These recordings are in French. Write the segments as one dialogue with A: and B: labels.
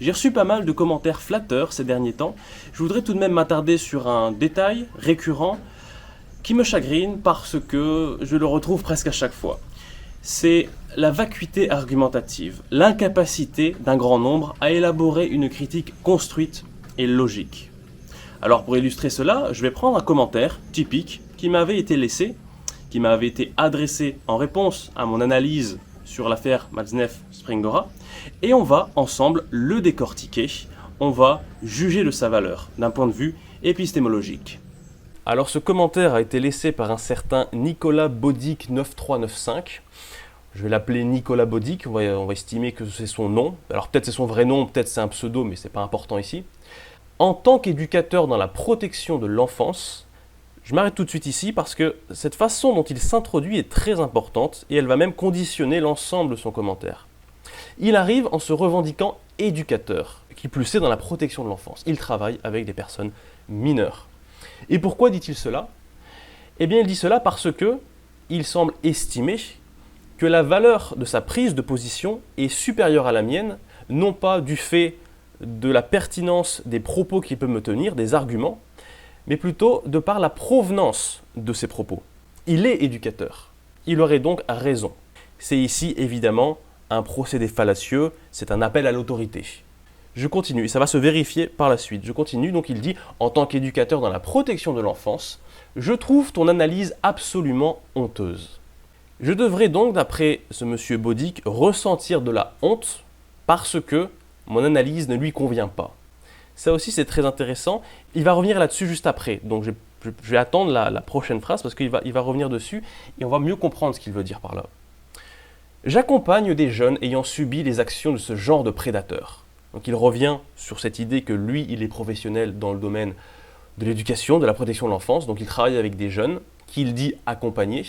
A: J'ai reçu pas mal de commentaires flatteurs ces derniers temps. Je voudrais tout de même m'attarder sur un détail récurrent qui me chagrine parce que je le retrouve presque à chaque fois. C'est la vacuité argumentative, l'incapacité d'un grand nombre à élaborer une critique construite et logique. Alors pour illustrer cela, je vais prendre un commentaire typique qui m'avait été laissé, qui m'avait été adressé en réponse à mon analyse sur l'affaire Matzneff-Springora, et on va ensemble le décortiquer, on va juger de sa valeur d'un point de vue épistémologique. Alors ce commentaire a été laissé par un certain Nicolas Baudic 9395. Je vais l'appeler Nicolas Baudic, on va estimer que c'est son nom. Alors peut-être c'est son vrai nom, peut-être c'est un pseudo, mais c'est pas important ici. En tant qu'éducateur dans la protection de l'enfance, je m'arrête tout de suite ici parce que cette façon dont il s'introduit est très importante et elle va même conditionner l'ensemble de son commentaire. Il arrive en se revendiquant éducateur, qui plus est dans la protection de l'enfance. Il travaille avec des personnes mineures. Et pourquoi dit-il cela ? Eh bien il dit cela parce que il semble estimer que la valeur de sa prise de position est supérieure à la mienne, non pas du fait de la pertinence des propos qu'il peut me tenir, des arguments, mais plutôt de par la provenance de ses propos. Il est éducateur. Il aurait donc raison. C'est ici évidemment un procédé fallacieux, c'est un appel à l'autorité. Je continue, et ça va se vérifier par la suite. Je continue, donc il dit « En tant qu'éducateur dans la protection de l'enfance, je trouve ton analyse absolument honteuse. » Je devrais donc, d'après ce monsieur Baudic, ressentir de la honte parce que mon analyse ne lui convient pas. Ça aussi, c'est très intéressant. Il va revenir là-dessus juste après. Donc, je vais attendre la prochaine phrase parce qu'il va revenir dessus et on va mieux comprendre ce qu'il veut dire par là. J'accompagne des jeunes ayant subi les actions de ce genre de prédateurs. Donc, il revient sur cette idée que lui, il est professionnel dans le domaine de l'éducation, de la protection de l'enfance. Donc, il travaille avec des jeunes qu'il dit accompagner.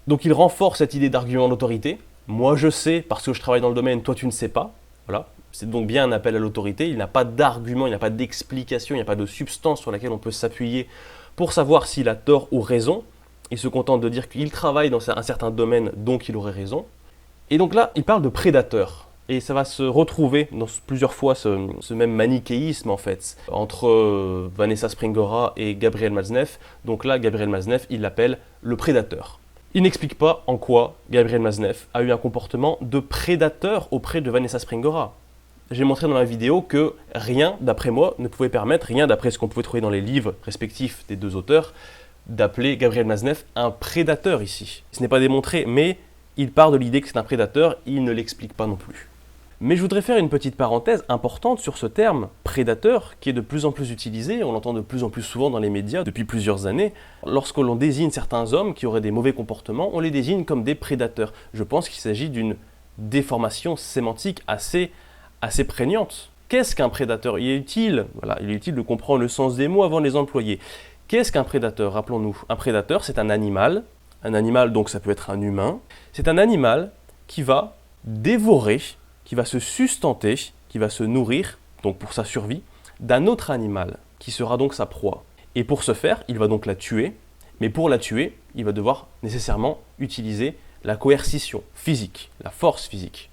A: Donc, il renforce cette idée d'argument d'autorité. Moi, je sais parce que je travaille dans le domaine, toi, tu ne sais pas. Voilà. C'est donc bien un appel à l'autorité, il n'a pas d'argument, il n'a pas d'explication, il n'y a pas de substance sur laquelle on peut s'appuyer pour savoir s'il a tort ou raison. Il se contente de dire qu'il travaille dans un certain domaine, donc il aurait raison. Et donc là, il parle de prédateur. Et ça va se retrouver dans plusieurs fois ce même manichéisme en fait, entre Vanessa Springora et Gabriel Matzneff. Donc là, Gabriel Matzneff, il l'appelle le prédateur. Il n'explique pas en quoi Gabriel Matzneff a eu un comportement de prédateur auprès de Vanessa Springora. J'ai montré dans la vidéo que rien, d'après moi, ne pouvait permettre, rien d'après ce qu'on pouvait trouver dans les livres respectifs des deux auteurs, d'appeler Gabriel Matzneff un prédateur ici. Ce n'est pas démontré, mais il part de l'idée que c'est un prédateur, il ne l'explique pas non plus. Mais je voudrais faire une petite parenthèse importante sur ce terme prédateur qui est de plus en plus utilisé, on l'entend de plus en plus souvent dans les médias depuis plusieurs années. Lorsque l'on désigne certains hommes qui auraient des mauvais comportements, on les désigne comme des prédateurs. Je pense qu'il s'agit d'une déformation sémantique assez prégnante. Qu'est-ce qu'un prédateur ? Il est utile de comprendre le sens des mots avant de les employer. Qu'est-ce qu'un prédateur ? Rappelons-nous, un prédateur c'est un animal donc ça peut être un humain, c'est un animal qui va dévorer, qui va se sustenter, qui va se nourrir, donc pour sa survie, d'un autre animal, qui sera donc sa proie. Et pour ce faire, il va donc la tuer, mais pour la tuer, il va devoir nécessairement utiliser la coercition physique, la force physique.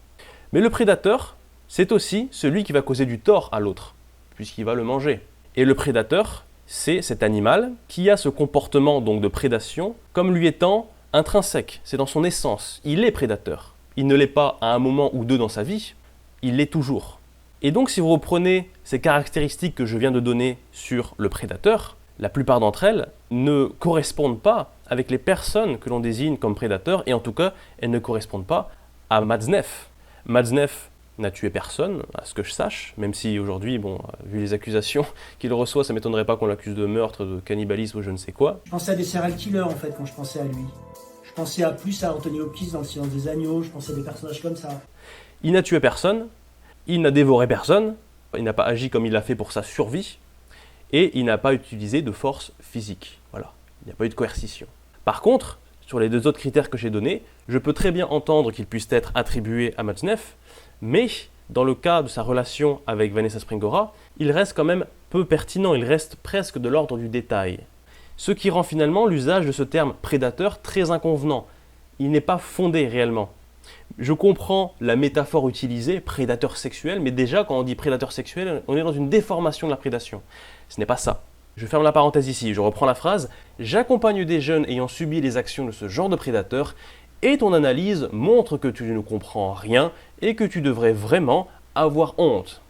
A: Mais le prédateur, c'est aussi celui qui va causer du tort à l'autre, puisqu'il va le manger. Et le prédateur, c'est cet animal qui a ce comportement donc de prédation comme lui étant intrinsèque, c'est dans son essence. Il est prédateur. Il ne l'est pas à un moment ou deux dans sa vie, il l'est toujours. Et donc si vous reprenez ces caractéristiques que je viens de donner sur le prédateur, la plupart d'entre elles ne correspondent pas avec les personnes que l'on désigne comme prédateurs, et en tout cas, elles ne correspondent pas à Matzneff. Matzneff n'a tué personne, à ce que je sache, même si aujourd'hui, vu les accusations qu'il reçoit, ça ne m'étonnerait pas qu'on l'accuse de meurtre, de cannibalisme ou je ne sais quoi.
B: Je pensais à des serial killers en fait quand je pensais à lui. Je pensais plus à Anthony Hopkins dans Le Silence des Agneaux, je pensais à des personnages comme ça.
A: Il n'a tué personne, il n'a dévoré personne, il n'a pas agi comme il l'a fait pour sa survie, et il n'a pas utilisé de force physique. Voilà, il n'y a pas eu de coercition. Par contre, sur les deux autres critères que j'ai donnés, je peux très bien entendre qu'ils puissent être attribués à Matzneff, mais dans le cas de sa relation avec Vanessa Springora, il reste quand même peu pertinent, il reste presque de l'ordre du détail. Ce qui rend finalement l'usage de ce terme prédateur très inconvenant. Il n'est pas fondé réellement. Je comprends la métaphore utilisée, prédateur sexuel, mais déjà quand on dit prédateur sexuel, on est dans une déformation de la prédation. Ce n'est pas ça. Je ferme la parenthèse ici, je reprends la phrase. J'accompagne des jeunes ayant subi les actions de ce genre de prédateur et ton analyse montre que tu ne comprends rien et que tu devrais vraiment avoir honte.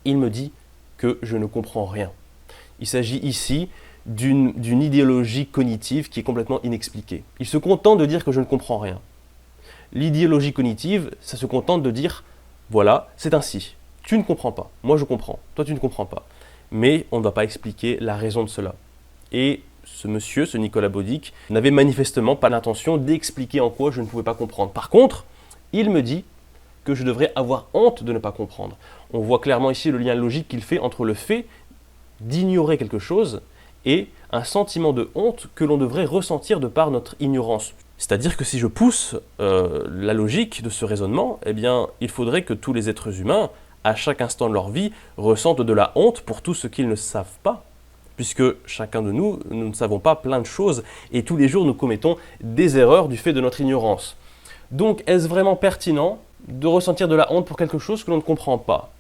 A: Il me dit que je ne comprends rien. Il s'agit ici d'une idéologie cognitive qui est complètement inexpliquée. Il se contente de dire que je ne comprends rien. L'idéologie cognitive, ça se contente de dire « voilà, c'est ainsi, tu ne comprends pas, moi je comprends, toi tu ne comprends pas ». Mais on ne va pas expliquer la raison de cela. Et ce monsieur, ce Nicolas Baudic, n'avait manifestement pas l'intention d'expliquer en quoi je ne pouvais pas comprendre. Par contre, il me dit que je devrais avoir honte de ne pas comprendre. On voit clairement ici le lien logique qu'il fait entre le fait d'ignorer quelque chose et un sentiment de honte que l'on devrait ressentir de par notre ignorance. C'est-à-dire que si je pousse la logique de ce raisonnement, eh bien, il faudrait que tous les êtres humains, à chaque instant de leur vie, ressentent de la honte pour tout ce qu'ils ne savent pas. Puisque chacun de nous, nous ne savons pas plein de choses et tous les jours nous commettons des erreurs du fait de notre ignorance. Donc, est-ce vraiment pertinent de ressentir de la honte pour quelque chose que l'on ne comprend pas ?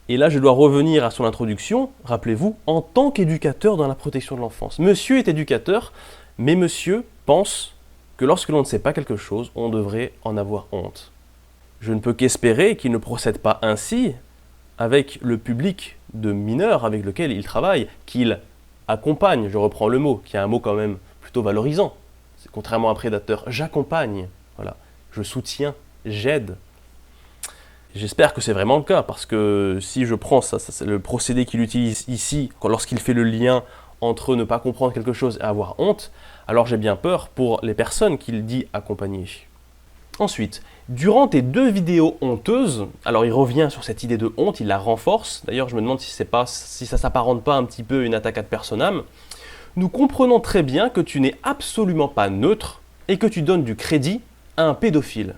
A: Et là, je dois revenir à son introduction, rappelez-vous, en tant qu'éducateur dans la protection de l'enfance. Monsieur est éducateur, mais monsieur pense que lorsque l'on ne sait pas quelque chose, on devrait en avoir honte. Je ne peux qu'espérer qu'il ne procède pas ainsi avec le public de mineurs avec lequel il travaille, qu'il accompagne, je reprends le mot, qui est un mot quand même plutôt valorisant. C'est contrairement à un prédateur, j'accompagne, voilà, je soutiens, j'aide. J'espère que c'est vraiment le cas, parce que si je prends ça c'est le procédé qu'il utilise ici, lorsqu'il fait le lien entre ne pas comprendre quelque chose et avoir honte, alors j'ai bien peur pour les personnes qu'il dit accompagner. Ensuite, durant tes 2 vidéos honteuses, alors il revient sur cette idée de honte, il la renforce, d'ailleurs je me demande si ça s'apparente pas un petit peu à une attaque ad personam, nous comprenons très bien que tu n'es absolument pas neutre et que tu donnes du crédit à un pédophile.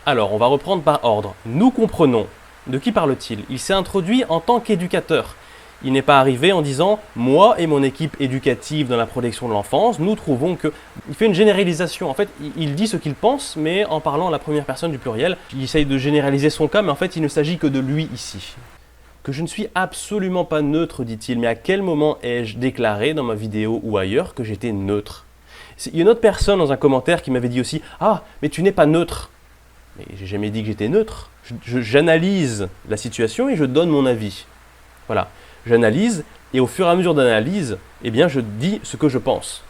A: Alors, on va reprendre par ordre. Nous comprenons. De qui parle-t-il ? Il s'est introduit en tant qu'éducateur. Il n'est pas arrivé en disant « Moi et mon équipe éducative dans la protection de l'enfance, nous trouvons que… » Il fait une généralisation. En fait, il dit ce qu'il pense, mais en parlant à la première personne du pluriel. Il essaye de généraliser son cas, mais en fait, il ne s'agit que de lui ici. Que je ne suis absolument pas neutre, dit-il. Mais à quel moment ai-je déclaré dans ma vidéo ou ailleurs que j'étais neutre ? Il y a une autre personne dans un commentaire qui m'avait dit aussi « Ah, mais tu n'es pas neutre !» Mais j'ai jamais dit que j'étais neutre. J'analyse la situation et je donne mon avis. Voilà. J'analyse et au fur et à mesure d'analyse, eh bien, je dis ce que je pense.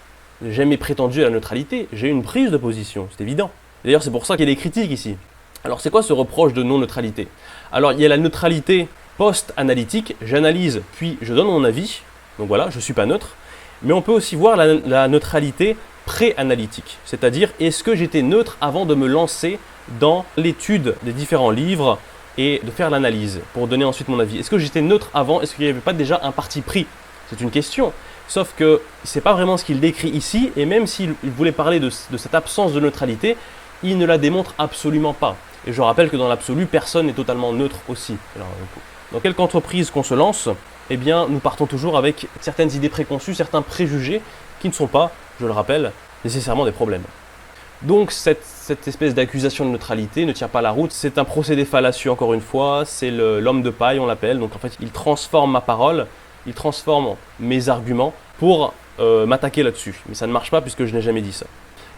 A: J'ai jamais prétendu à la neutralité. J'ai une prise de position, c'est évident. D'ailleurs, c'est pour ça qu'il y a des critiques ici. Alors, c'est quoi ce reproche de non-neutralité ? Alors, il y a la neutralité post-analytique. J'analyse, puis je donne mon avis. Donc voilà, je ne suis pas neutre. Mais on peut aussi voir la neutralité pré-analytique. C'est-à-dire, est-ce que j'étais neutre avant de me lancer dans l'étude des différents livres et de faire l'analyse pour donner ensuite mon avis. Est-ce que j'étais neutre avant ? Est-ce qu'il n'y avait pas déjà un parti pris ? C'est une question. Sauf que ce n'est pas vraiment ce qu'il décrit ici, et même s'il voulait parler de cette absence de neutralité, il ne la démontre absolument pas. Et je rappelle que dans l'absolu, personne n'est totalement neutre aussi. Alors, dans quelque entreprise qu'on se lance, eh bien, nous partons toujours avec certaines idées préconçues, certains préjugés qui ne sont pas, je le rappelle, nécessairement des problèmes. Donc cette espèce d'accusation de neutralité ne tient pas la route, c'est un procédé fallacieux encore une fois, c'est l'homme de paille on l'appelle, donc en fait il transforme ma parole, il transforme mes arguments pour m'attaquer là-dessus, mais ça ne marche pas puisque je n'ai jamais dit ça.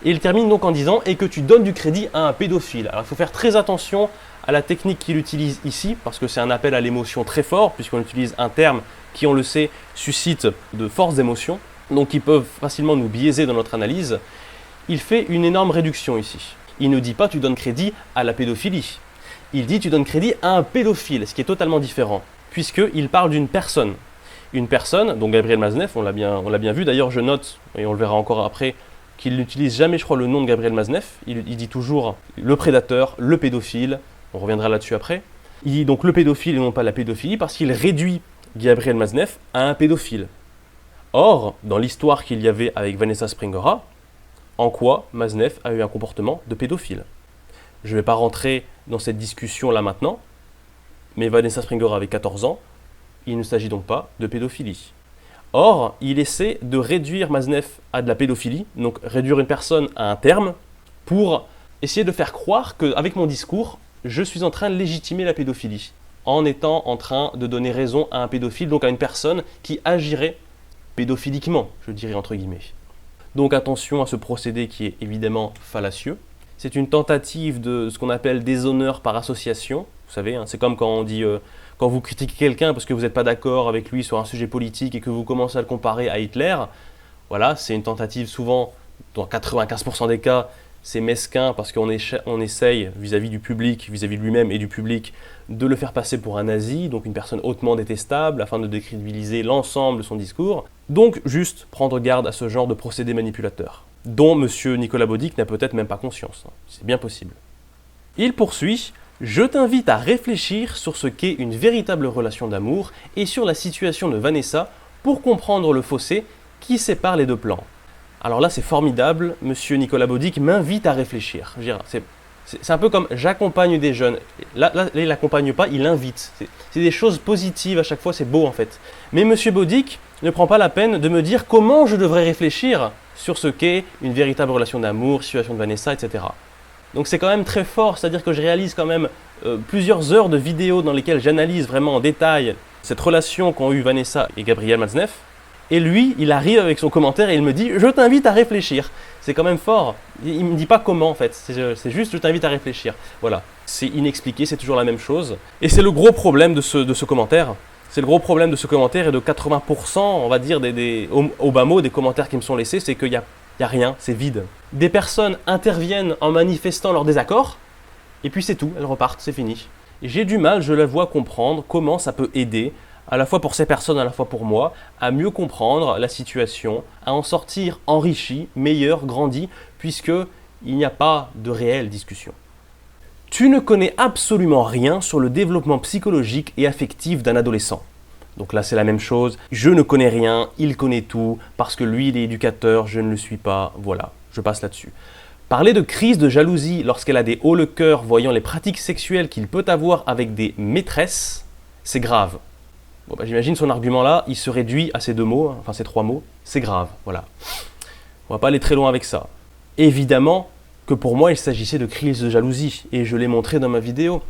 A: Et il termine donc en disant « et que tu donnes du crédit à un pédophile ». Alors il faut faire très attention à la technique qu'il utilise ici, parce que c'est un appel à l'émotion très fort, puisqu'on utilise un terme qui on le sait suscite de fortes émotions, donc qui peuvent facilement nous biaiser dans notre analyse. Il fait une énorme réduction ici. Il ne dit pas tu donnes crédit à la pédophilie. Il dit tu donnes crédit à un pédophile, ce qui est totalement différent, puisqu'il parle d'une personne. Une personne, donc Gabriel Mazeneff, on l'a bien vu, d'ailleurs je note, et on le verra encore après, qu'il n'utilise jamais, je crois, le nom de Gabriel Mazeneff. Il dit toujours le prédateur, le pédophile, on reviendra là-dessus après. Il dit donc le pédophile et non pas la pédophilie, parce qu'il réduit Gabriel Mazeneff à un pédophile. Or, dans l'histoire qu'il y avait avec Vanessa Springora, en quoi Mazeneff a eu un comportement de pédophile. Je ne vais pas rentrer dans cette discussion là maintenant, mais Vanessa Springora avait 14 ans, il ne s'agit donc pas de pédophilie. Or, il essaie de réduire Mazeneff à de la pédophilie, donc réduire une personne à un terme, pour essayer de faire croire qu'avec mon discours, je suis en train de légitimer la pédophilie, en étant en train de donner raison à un pédophile, donc à une personne qui agirait pédophiliquement, je dirais entre guillemets. Donc attention à ce procédé qui est évidemment fallacieux. C'est une tentative de ce qu'on appelle déshonneur par association. Vous savez, hein, c'est comme quand on dit, quand vous critiquez quelqu'un parce que vous n'êtes pas d'accord avec lui sur un sujet politique et que vous commencez à le comparer à Hitler. Voilà, c'est une tentative souvent, dans 95% des cas, c'est mesquin parce qu'on essaye vis-à-vis du public, vis-à-vis de lui-même et du public, de le faire passer pour un nazi, donc une personne hautement détestable, afin de décrédibiliser l'ensemble de son discours. Donc, juste prendre garde à ce genre de procédé manipulateur, dont M. Nicolas Baudic n'a peut-être même pas conscience. C'est bien possible. Il poursuit « Je t'invite à réfléchir sur ce qu'est une véritable relation d'amour et sur la situation de Vanessa pour comprendre le fossé qui sépare les deux plans. » Alors là, c'est formidable, M. Nicolas Baudic m'invite à réfléchir. Je veux dire, c'est un peu comme j'accompagne des jeunes. Là, il n'accompagne pas, il invite. C'est des choses positives à chaque fois, c'est beau en fait. Mais M. Baudic ne prend pas la peine de me dire comment je devrais réfléchir sur ce qu'est une véritable relation d'amour, situation de Vanessa, etc. Donc c'est quand même très fort, c'est-à-dire que je réalise quand même plusieurs heures de vidéos dans lesquelles j'analyse vraiment en détail cette relation qu'ont eue Vanessa et Gabriel Matzneff. Et lui, il arrive avec son commentaire et il me dit « Je t'invite à réfléchir ». C'est quand même fort. Il ne me dit pas comment en fait, c'est juste « Je t'invite à réfléchir ». Voilà, c'est inexpliqué, c'est toujours la même chose. Et c'est le gros problème de ce commentaire. C'est le gros problème de ce commentaire et de 80%, on va dire, au bas mot, des commentaires qui me sont laissés, c'est qu'il n'y a rien, c'est vide. Des personnes interviennent en manifestant leur désaccord, et puis c'est tout, elles repartent, c'est fini. J'ai du mal, je la vois, comprendre comment ça peut aider, à la fois pour ces personnes, à la fois pour moi, à mieux comprendre la situation, à en sortir enrichi, meilleur, grandi, puisqu'il n'y a pas de réelle discussion. Tu ne connais absolument rien sur le développement psychologique et affectif d'un adolescent. Donc là, c'est la même chose. Je ne connais rien, il connaît tout, parce que lui, il est éducateur, je ne le suis pas. Voilà, je passe là-dessus. Parler de crise de jalousie lorsqu'elle a des hauts le cœur voyant les pratiques sexuelles qu'il peut avoir avec des maîtresses, c'est grave. Bon, bah, j'imagine son argument là, il se réduit à ces deux mots, hein, enfin ces trois mots, c'est grave, voilà. On va pas aller très loin avec ça. Évidemment que pour moi, il s'agissait de crise de jalousie, et je l'ai montré dans ma vidéo.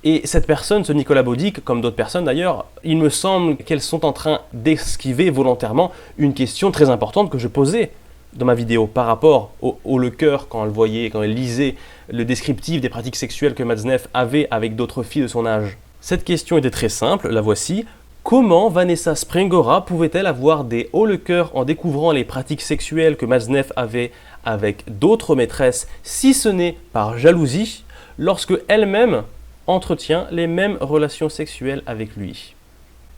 A: Et cette personne, ce Nicolas Baudic, comme d'autres personnes d'ailleurs, il me semble qu'elles sont en train d'esquiver volontairement une question très importante que je posais dans ma vidéo par rapport au le cœur quand elle voyait, quand elle lisait le descriptif des pratiques sexuelles que Matzneff avait avec d'autres filles de son âge. Cette question était très simple, la voici. Comment Vanessa Springora pouvait-elle avoir des hauts le cœur en découvrant les pratiques sexuelles que Matzneff avait avec d'autres maîtresses, si ce n'est par jalousie, lorsque elle-même entretient les mêmes relations sexuelles avec lui?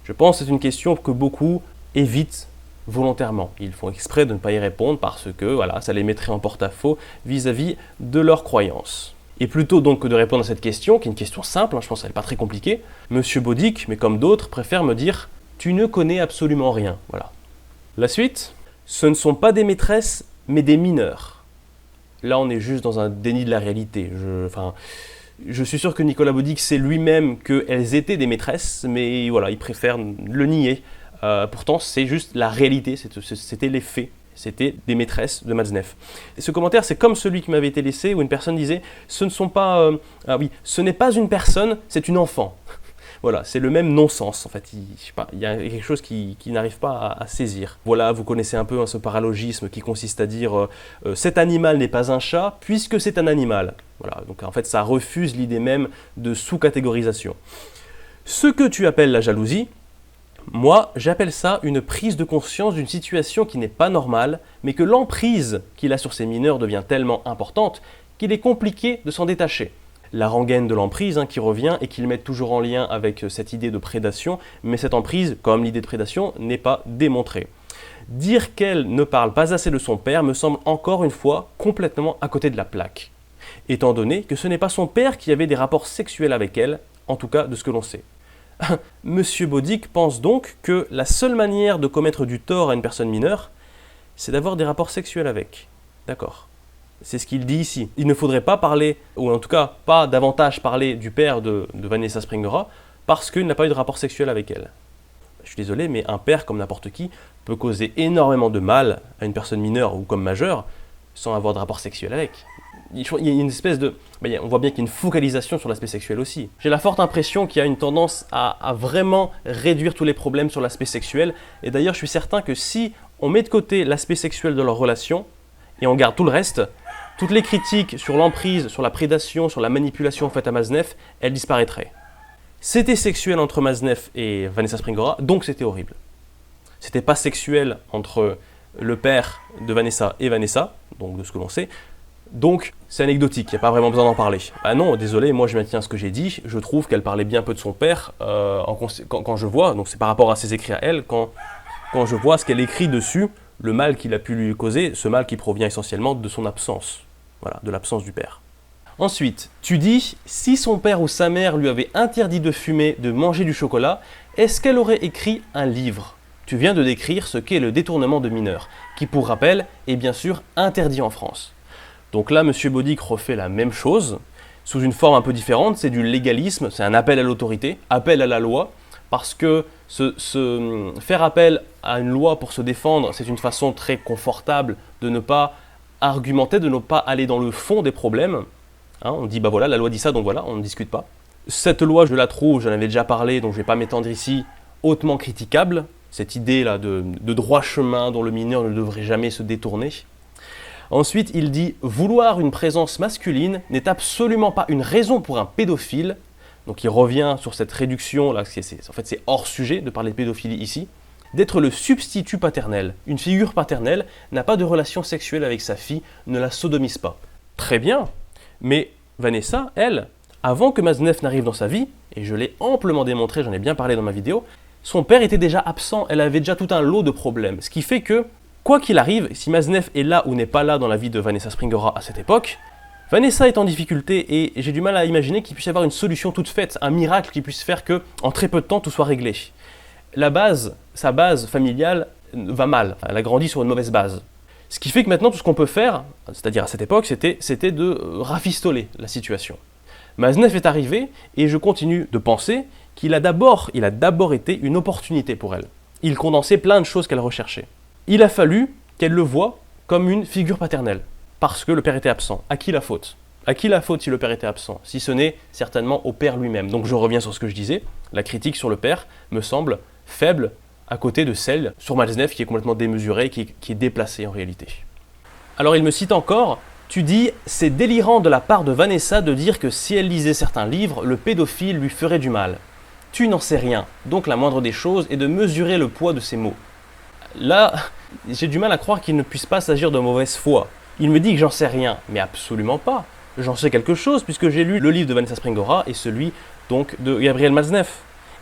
A: Je pense que c'est une question que beaucoup évitent volontairement. Ils font exprès de ne pas y répondre parce que voilà, ça les mettrait en porte-à-faux vis-à-vis de leurs croyances. Et plutôt donc que de répondre à cette question, qui est une question simple, hein, je pense qu'elle n'est pas très compliquée, M. Baudic, mais comme d'autres, préfère me dire « Tu ne connais absolument rien ». Voilà. La suite, ce ne sont pas des maîtresses, mais des mineurs. Là, on est juste dans un déni de la réalité. Je suis sûr que Nicolas Baudic sait lui-même qu'elles étaient des maîtresses, mais voilà, il préfère le nier. Pourtant, c'est juste la réalité, c'était les faits. C'était des maîtresses de Matzneff. Et ce commentaire, c'est comme celui qui m'avait été laissé, où une personne disait « Ce ne sont pas... ce n'est pas une personne, c'est une enfant. » Voilà, c'est le même non-sens, en fait. Il y a quelque chose qui n'arrive pas à saisir. Voilà, vous connaissez un peu hein, ce paralogisme qui consiste à dire cet animal n'est pas un chat, puisque c'est un animal. » Voilà, donc en fait, ça refuse l'idée même de sous-catégorisation. Ce que tu appelles la jalousie, moi, j'appelle ça une prise de conscience d'une situation qui n'est pas normale, mais que l'emprise qu'il a sur ces mineurs devient tellement importante qu'il est compliqué de s'en détacher. La rengaine de l'emprise qui revient et qu'il met toujours en lien avec cette idée de prédation, mais cette emprise, comme l'idée de prédation, n'est pas démontrée. Dire qu'elle ne parle pas assez de son père me semble encore une fois complètement à côté de la plaque, étant donné que ce n'est pas son père qui avait des rapports sexuels avec elle, en tout cas de ce que l'on sait. Monsieur Baudic pense donc que la seule manière de commettre du tort à une personne mineure, c'est d'avoir des rapports sexuels avec. D'accord. C'est ce qu'il dit ici. Il ne faudrait pas parler, ou en tout cas pas davantage parler du père de Vanessa Springora, parce qu'il n'a pas eu de rapport sexuel avec elle. Je suis désolé, mais un père, comme n'importe qui, peut causer énormément de mal à une personne mineure ou comme majeure,
C: sans avoir de rapport sexuel avec. Il y a une espèce de... on voit bien qu'il y a une focalisation sur l'aspect sexuel aussi. J'ai la forte impression qu'il y a une tendance à vraiment réduire tous les problèmes sur l'aspect sexuel. Et d'ailleurs, je suis certain que si on met de côté l'aspect sexuel de leur relation et on garde tout le reste, toutes les critiques sur l'emprise, sur la prédation, sur la manipulation faite à Maznev, elles disparaîtraient. C'était sexuel entre Maznev et Vanessa Springora, donc c'était horrible. C'était pas sexuel entre le père de Vanessa et Vanessa, donc de ce que l'on sait, donc c'est anecdotique, il n'y a pas vraiment besoin d'en parler. Ah non, désolé, moi je maintiens ce que j'ai dit, je trouve qu'elle parlait bien peu de son père quand je vois, donc c'est par rapport à ses écrits à elle, quand je vois ce qu'elle écrit dessus, le mal qu'il a pu lui causer, ce mal qui provient essentiellement de son absence, voilà, de l'absence du père. Ensuite, tu dis, si son père ou sa mère lui avait interdit de fumer, de manger du chocolat, est-ce qu'elle aurait écrit un livre ? Tu viens de décrire ce qu'est le détournement de mineurs, qui pour rappel est bien sûr interdit en France. Donc là, M. Baudic refait la même chose, sous une forme un peu différente, c'est du légalisme, c'est un appel à l'autorité, appel à la loi, parce que faire appel à une loi pour se défendre, c'est une façon très confortable de ne pas argumenter, de ne pas aller dans le fond des problèmes. On dit, bah voilà, la loi dit ça, donc voilà, on ne discute pas. Cette loi, je la trouve, j'en avais déjà parlé, donc je ne vais pas m'étendre ici, hautement critiquable, cette idée-là de droit chemin dont le mineur ne devrait jamais se détourner. Ensuite, il dit « Vouloir une présence masculine n'est absolument pas une raison pour un pédophile ». Donc il revient sur cette réduction, là, en fait c'est hors sujet de parler de pédophilie ici. D'être le substitut paternel. Une figure paternelle n'a pas de relation sexuelle avec sa fille, ne la sodomise pas. Très bien, mais Vanessa, elle, avant que Maznev n'arrive dans sa vie, et je l'ai amplement démontré, j'en ai bien parlé dans ma vidéo, son père était déjà absent, elle avait déjà tout un lot de problèmes. Ce qui fait que, quoi qu'il arrive, si Maznev est là ou n'est pas là dans la vie de Vanessa Springora à cette époque, Vanessa est en difficulté et j'ai du mal à imaginer qu'il puisse y avoir une solution toute faite, un miracle qui puisse faire que, en très peu de temps, tout soit réglé. Sa base familiale va mal, elle a grandi sur une mauvaise base. Ce qui fait que maintenant, tout ce qu'on peut faire, c'est-à-dire à cette époque, c'était de rafistoler la situation. Maznev est arrivé et je continue de penser qu'il a d'abord été une opportunité pour elle. Il condensait plein de choses qu'elle recherchait. Il a fallu qu'elle le voie comme une figure paternelle, parce que le père était absent. À qui la faute ? À qui la faute si le père était absent ? Si ce n'est certainement au père lui-même. Donc je reviens sur ce que je disais, la critique sur le père me semble faible à côté de celle sur Maznev qui est complètement démesurée, qui est déplacée en réalité. Alors il me cite encore, tu dis « C'est délirant de la part de Vanessa de dire que si elle lisait certains livres, le pédophile lui ferait du mal. Tu n'en sais rien, donc la moindre des choses est de mesurer le poids de ses mots. » Là, j'ai du mal à croire qu'il ne puisse pas s'agir de mauvaise foi. Il me dit que j'en sais rien, mais absolument pas. J'en sais quelque chose puisque j'ai lu le livre de Vanessa Springora et celui donc de Gabriel Maznev.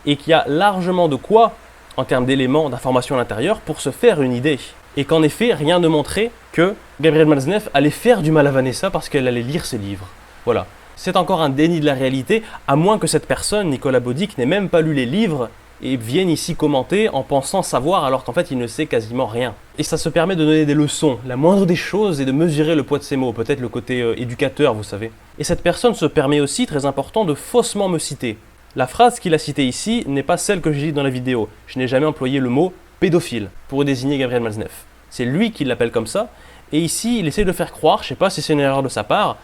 C: Et qu'il y a largement de quoi, en termes d'éléments, d'informations à l'intérieur, pour se faire une idée. Et qu'en effet, rien ne montrait que Gabriel Maznev allait faire du mal à Vanessa parce qu'elle allait lire ses livres. Voilà. C'est encore un déni de la réalité, à moins que cette personne, Nicolas Baudic, n'ait même pas lu les livres et vienne ici commenter en pensant savoir alors qu'en fait il ne sait quasiment rien. Et ça se permet de donner des leçons, la moindre des choses, et de mesurer le poids de ses mots, peut-être le côté éducateur, vous savez. Et cette personne se permet aussi, très important, de faussement me citer. La phrase qu'il a citée ici n'est pas celle que j'ai dite dans la vidéo. Je n'ai jamais employé le mot pédophile pour désigner Gabriel Maznev. C'est lui qui l'appelle comme ça, et ici il essaie de faire croire, je ne sais pas si c'est une erreur de sa part,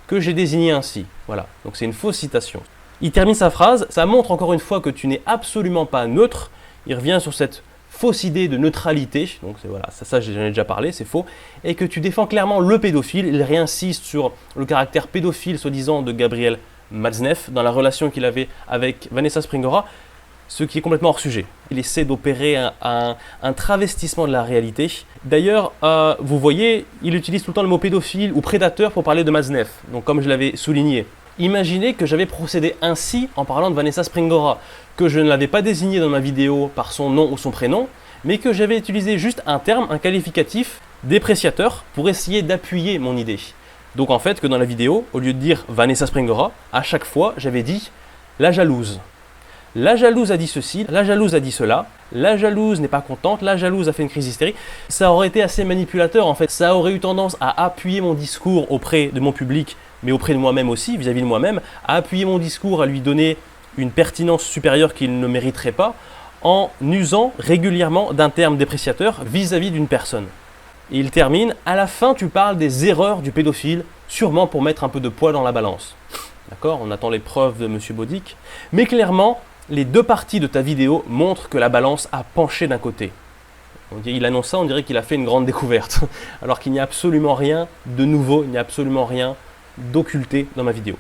C: que j'ai désigné ainsi. Voilà, donc c'est une fausse citation. Il termine sa phrase, ça montre encore une fois que tu n'es absolument pas neutre. Il revient sur cette fausse idée de neutralité, donc voilà, ça j'en ai déjà parlé, c'est faux, et que tu défends clairement le pédophile. Il réinsiste sur le caractère pédophile, soi-disant, de Gabriel Maznev dans la relation qu'il avait avec Vanessa Springora, ce qui est complètement hors sujet. Il essaie d'opérer un travestissement de la réalité. D'ailleurs, vous voyez, il utilise tout le temps le mot pédophile ou prédateur pour parler de Maznev, donc comme je l'avais souligné. Imaginez que j'avais procédé ainsi en parlant de Vanessa Springora, que je ne l'avais pas désignée dans ma vidéo par son nom ou son prénom, mais que j'avais utilisé juste un terme, un qualificatif dépréciateur pour essayer d'appuyer mon idée. Donc en fait que dans la vidéo, au lieu de dire Vanessa Springora, à chaque fois j'avais dit la jalouse. La jalouse a dit ceci, la jalouse a dit cela, la jalouse n'est pas contente, la jalouse a fait une crise hystérique. Ça aurait été assez manipulateur en fait, ça aurait eu tendance à appuyer mon discours auprès de mon public, mais auprès de moi-même aussi, vis-à-vis de moi-même, à appuyer mon discours, à lui donner une pertinence supérieure qu'il ne mériterait pas, en usant régulièrement d'un terme dépréciateur vis-à-vis d'une personne. Et il termine, à la fin tu parles des erreurs du pédophile, sûrement pour mettre un peu de poids dans la balance. D'accord, on attend les preuves de M. Bodic. Mais clairement, les deux parties de ta vidéo montrent que la balance a penché d'un côté. Il annonce ça, on dirait qu'il a fait une grande découverte. Alors qu'il n'y a absolument rien de nouveau, il n'y a absolument rien d'occulté dans ma vidéo.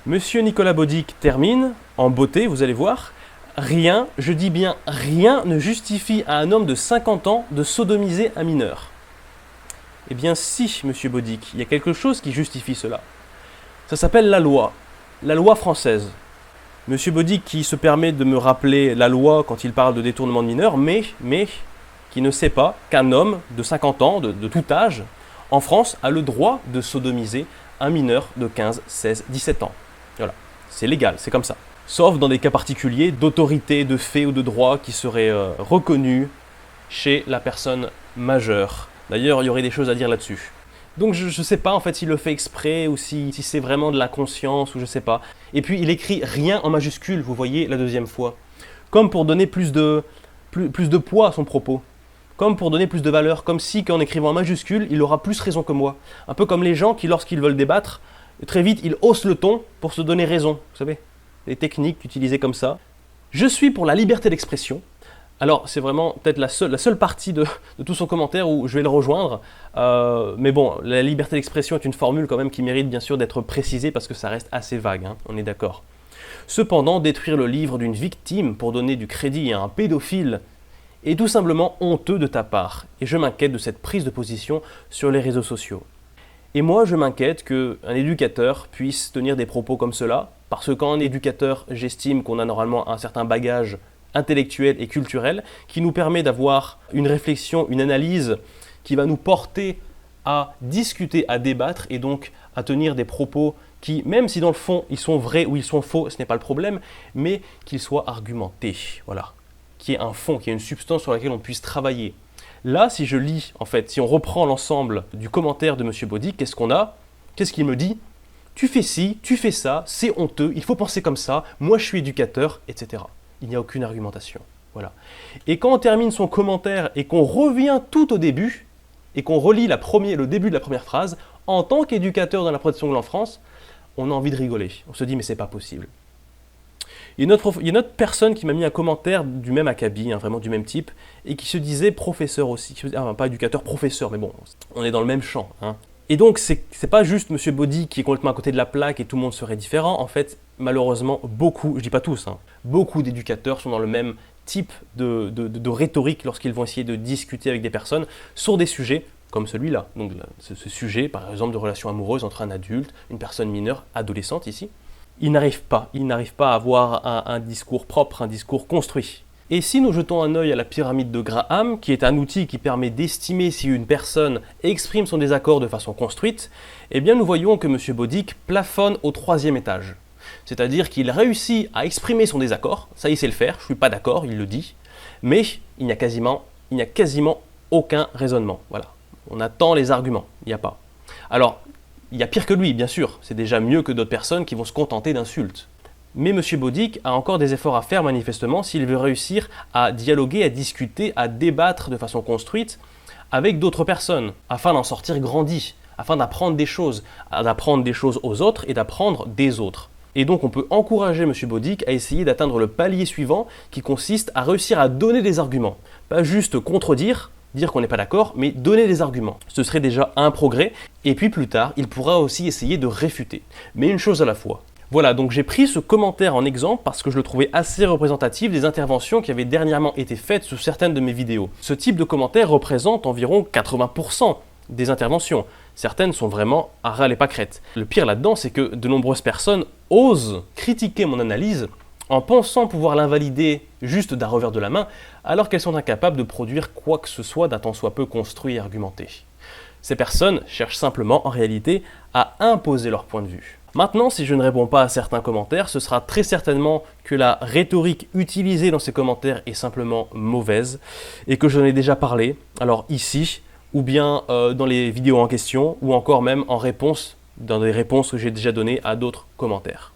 C: Monsieur Nicolas Bodic termine, en beauté, vous allez voir. Rien, je dis bien rien, ne justifie à un homme de 50 ans de sodomiser un mineur. Eh bien si, Monsieur Bodic, il y a quelque chose qui justifie cela. Ça s'appelle la loi française. Monsieur Bodic qui se permet de me rappeler la loi quand il parle de détournement de mineurs, mais qui ne sait pas qu'un homme de 50 ans, de tout âge, en France, a le droit de sodomiser un mineur de 15, 16, 17 ans. Voilà, c'est légal, c'est comme ça. Sauf dans des cas particuliers d'autorité, de fait ou de droit qui seraient reconnus chez la personne majeure. D'ailleurs, il y aurait des choses à dire là-dessus. Donc je ne sais pas en fait s'il le fait exprès ou si c'est vraiment de la conscience ou je sais pas. Et puis il écrit rien en majuscule, vous voyez, la deuxième fois. Comme pour donner plus de poids à son propos. Comme pour donner plus de valeur. Comme si qu'en écrivant en majuscule, il aura plus raison que moi. Un peu comme les gens qui, lorsqu'ils veulent débattre, très vite ils haussent le ton pour se donner raison. Vous savez, les techniques utilisées comme ça. Je suis pour la liberté d'expression. Alors, c'est vraiment peut-être la seule partie de tout son commentaire où je vais le rejoindre. Mais bon, la liberté d'expression est une formule quand même qui mérite bien sûr d'être précisée parce que ça reste assez vague, hein, on est d'accord. Cependant, détruire le livre d'une victime pour donner du crédit à un pédophile est tout simplement honteux de ta part. Et je m'inquiète de cette prise de position sur les réseaux sociaux. Et moi, je m'inquiète qu'un éducateur puisse tenir des propos comme cela, parce que quand un éducateur, j'estime qu'on a normalement un certain bagage intellectuel et culturel qui nous permet d'avoir une réflexion, une analyse qui va nous porter à discuter, à débattre et donc à tenir des propos qui, même si dans le fond ils sont vrais ou ils sont faux, ce n'est pas le problème, mais qu'ils soient argumentés, voilà, qu'il y ait un fond, qu'il y ait une substance sur laquelle on puisse travailler. Là, si je lis, en fait, si on reprend l'ensemble du commentaire de M. Bodic, qu'est-ce qu'on a? Qu'est-ce qu'il me dit? Tu fais ci, tu fais ça, c'est honteux, il faut penser comme ça, moi je suis éducateur, etc. Il n'y a aucune argumentation. Voilà. Et quand on termine son commentaire et qu'on revient tout au début, et qu'on relit le début de la première phrase, en tant qu'éducateur dans la protection de l'enfance, on a envie de rigoler. On se dit, mais c'est pas possible. Il y a une autre personne qui m'a mis un commentaire du même acabit, hein, vraiment du même type, et qui se disait professeur aussi. Pas éducateur, professeur, mais bon, on est dans le même champ. Hein. Et donc, c'est pas juste M. Bodic qui est complètement à côté de la plaque et tout le monde serait différent. En fait, malheureusement, beaucoup, je dis pas tous, hein, beaucoup d'éducateurs sont dans le même type de rhétorique lorsqu'ils vont essayer de discuter avec des personnes sur des sujets comme celui-là. Donc, ce sujet, par exemple, de relations amoureuses entre un adulte, une personne mineure, adolescente ici. Ils n'arrivent pas à avoir un discours propre, un discours construit. Et si nous jetons un œil à la pyramide de Graham, qui est un outil qui permet d'estimer si une personne exprime son désaccord de façon construite, eh bien nous voyons que M. Bodic plafonne au 3e étage. C'est-à-dire qu'il réussit à exprimer son désaccord, ça il sait le faire, je ne suis pas d'accord, il le dit, mais il n'y a quasiment aucun raisonnement. Voilà. On attend les arguments, il n'y a pas. Alors, il y a pire que lui, bien sûr, c'est déjà mieux que d'autres personnes qui vont se contenter d'insultes. Mais M. Bodic a encore des efforts à faire manifestement s'il veut réussir à dialoguer, à discuter, à débattre de façon construite avec d'autres personnes, afin d'en sortir grandi, afin d'apprendre des choses aux autres et d'apprendre des autres. Et donc on peut encourager M. Bodic à essayer d'atteindre le palier suivant qui consiste à réussir à donner des arguments. Pas juste contredire, dire qu'on n'est pas d'accord, mais donner des arguments. Ce serait déjà un progrès, et puis plus tard, il pourra aussi essayer de réfuter. Mais une chose à la fois. Voilà, donc j'ai pris ce commentaire en exemple parce que je le trouvais assez représentatif des interventions qui avaient dernièrement été faites sur certaines de mes vidéos. Ce type de commentaire représente environ 80% des interventions. Certaines sont vraiment à ras les pâquerettes. Le pire là-dedans, c'est que de nombreuses personnes osent critiquer mon analyse en pensant pouvoir l'invalider juste d'un revers de la main, alors qu'elles sont incapables de produire quoi que ce soit d'un tant soit peu construit et argumenté. Ces personnes cherchent simplement, en réalité, à imposer leur point de vue. Maintenant, si je ne réponds pas à certains commentaires, ce sera très certainement que la rhétorique utilisée dans ces commentaires est simplement mauvaise et que j'en ai déjà parlé, alors ici, ou bien dans les vidéos en question, ou encore même en réponse, dans des réponses que j'ai déjà données à d'autres commentaires.